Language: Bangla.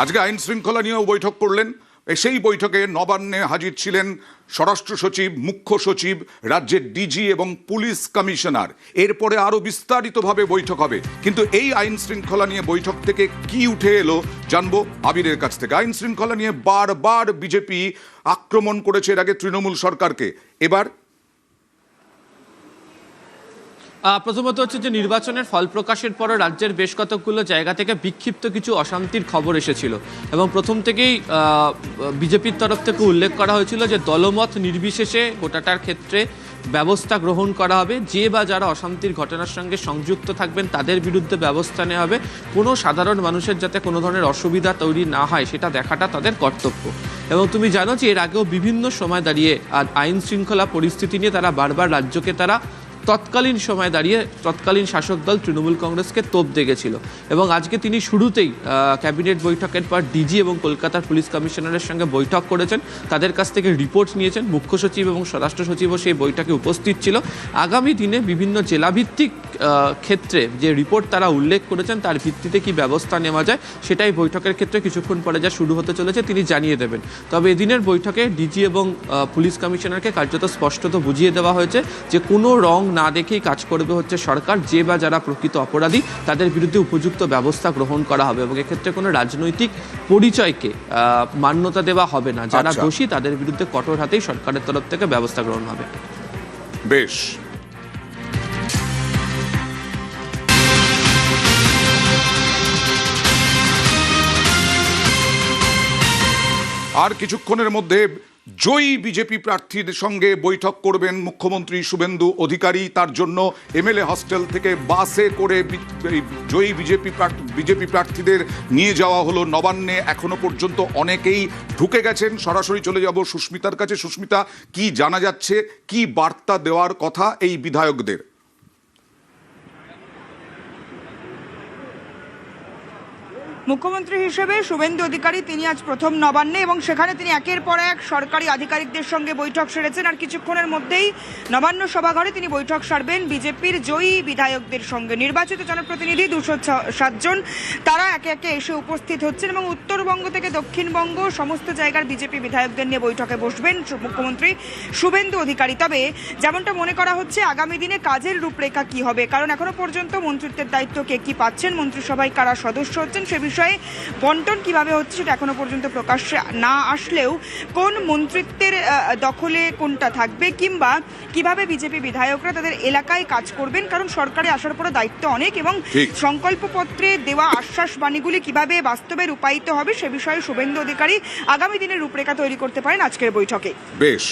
আজকে আইন শৃঙ্খলা নিয়েও বৈঠক করলেন। সেই বৈঠকে নবান্নে হাজির ছিলেন স্বরাষ্ট্র সচিব, মুখ্য সচিব, রাজ্যের ডিজি এবং পুলিশ কমিশনার। এরপরে আরো বিস্তারিতভাবে বৈঠক হবে। কিন্তু এই আইন শৃঙ্খলা নিয়ে বৈঠক থেকে কি উঠে এলো জানবো আবিরের কাছ থেকে। আইন শৃঙ্খলা নিয়ে বারবার বিজেপি আক্রমণ করেছে এর আগে তৃণমূল সরকারকে, এবার প্রথমত হচ্ছে যে নির্বাচনের ফল প্রকাশের পর রাজ্যের বেশ কতগুলো জায়গা থেকে বিক্ষিপ্ত কিছু অশান্তির খবর এসেছিল এবং প্রথম থেকেই বিজেপির তরফ থেকে উল্লেখ করা হয়েছিল যে দলমত নির্বিশেষে গোটাটার ক্ষেত্রে ব্যবস্থা গ্রহণ করা হবে। যে বা যারা অশান্তির ঘটনার সঙ্গে সংযুক্ত থাকবেন তাদের বিরুদ্ধে ব্যবস্থা নেওয়া হবে। কোনো সাধারণ মানুষের যাতে কোনো ধরনের অসুবিধা তৈরি না হয় সেটা দেখাটা তাদের কর্তব্য। এবং তুমি জানো যে এর আগেও বিভিন্ন সময় দাঁড়িয়ে আইন শৃঙ্খলা পরিস্থিতি নিয়ে তারা বারবার রাজ্যকে তারা তৎকালীন সময় দাঁড়িয়ে তৎকালীন শাসক দল তৃণমূল কংগ্রেসকে তোপ দেখেছিল। এবং আজকে তিনি শুরুতেই ক্যাবিনেট বৈঠকের পর ডিজি এবং কলকাতার পুলিশ কমিশনারের সঙ্গে বৈঠক করেছেন, তাদের কাছ থেকে রিপোর্ট নিয়েছেন। মুখ্য সচিব এবং স্বরাষ্ট্র সচিবও সেই বৈঠকে উপস্থিত ছিল। আগামী দিনে বিভিন্ন জেলাভিত্তিক ক্ষেত্রে যে রিপোর্ট তারা উল্লেখ করেছেন তার ভিত্তিতে কি ব্যবস্থা নেওয়া যায় সেটাই বৈঠকের ক্ষেত্রে কিছুক্ষণ পরে যা শুরু হতে চলেছে তিনি জানিয়ে দেবেন। তবে এদিনের বৈঠকে ডিজি এবং পুলিশ কমিশনারকে কার্যত স্পষ্টত বুঝিয়ে দেওয়া হয়েছে যে কোনো রং না দেখেই কাজ করবে হচ্ছে সরকার। যে বা যারা প্রকৃত অপরাধী তাদের বিরুদ্ধে উপযুক্ত ব্যবস্থা গ্রহণ করা হবে এবং এক্ষেত্রে কোনো রাজনৈতিক পরিচয়কে মান্যতা দেওয়া হবে না। যারা দোষী তাদের বিরুদ্ধে কঠোর হাতেই সরকারের তরফ থেকে ব্যবস্থা গ্রহণ হবে। বেশ, আর কিছুক্ষণের মধ্যে জয়ী বিজেপি প্রার্থীর সঙ্গে বৈঠক করবেন মুখ্যমন্ত্রী শুভেন্দু অধিকারী। তার জন্য এমএলএ হস্টেল থেকে বাসে করে জয়ী বিজেপি প্রার্থীদের নিয়ে যাওয়া হলো নবান্নে। এখনো পর্যন্ত অনেকেই ঢুকে গেছেন। সরাসরি চলে যাব সুস্মিতার কাছে। সুস্মিতা, কি জানা যাচ্ছে, কি বার্তা দেওয়ার কথা এই বিধায়কদের? মুখ্যমন্ত্রী হিসেবে শুভেন্দু অধিকারী তিনি আজ প্রথম নবান্নে এবং সেখানে তিনি একের পর এক সরকারি আধিকারিকদের সঙ্গে বৈঠক সেরেছেন। আর কিছুক্ষণের মধ্যেই নবান্ন সভাঘরে তিনি বৈঠক সারবেন বিজেপির জয়ী বিধায়কদের সঙ্গে। নির্বাচিত জনপ্রতিনিধি 207 জন তারা একে একে এসে উপস্থিত হচ্ছেন এবং উত্তরবঙ্গ থেকে দক্ষিণবঙ্গ সমস্ত জায়গার বিজেপি বিধায়কদের নিয়ে বৈঠকে বসবেন মুখ্যমন্ত্রী শুভেন্দু অধিকারী। তবে যেমনটা মনে করা হচ্ছে আগামী দিনে কাজের রূপরেখা কি হবে, কারণ এখনো পর্যন্ত মন্ত্রিত্বের দায়িত্ব কে কি পাচ্ছেন, মন্ত্রিসভায় কারা সদস্য হচ্ছেন সে বিষয়ে বন্টন কিভাবে হচ্ছে সেটা এখনো পর্যন্ত প্রকাশ্যে না আসলেও কোন মন্ত্রিত্বের দখলে কোনটা থাকবে কিংবা কিভাবে বিজেপি বিধায়করা তাদের এলাকায় কাজ করবেন, কারণ সরকারে আসার পরে দায়িত্ব অনেক এবং সংকল্পপত্রে দেওয়া আশ্বাস বাণীগুলি কিভাবে বাস্তবে রূপায়িত হবে সে বিষয়ে শুভেন্দু অধিকারী আগামী দিনের রূপরেখা তৈরি করতে পারেন আজকের বৈঠকে। বেশ।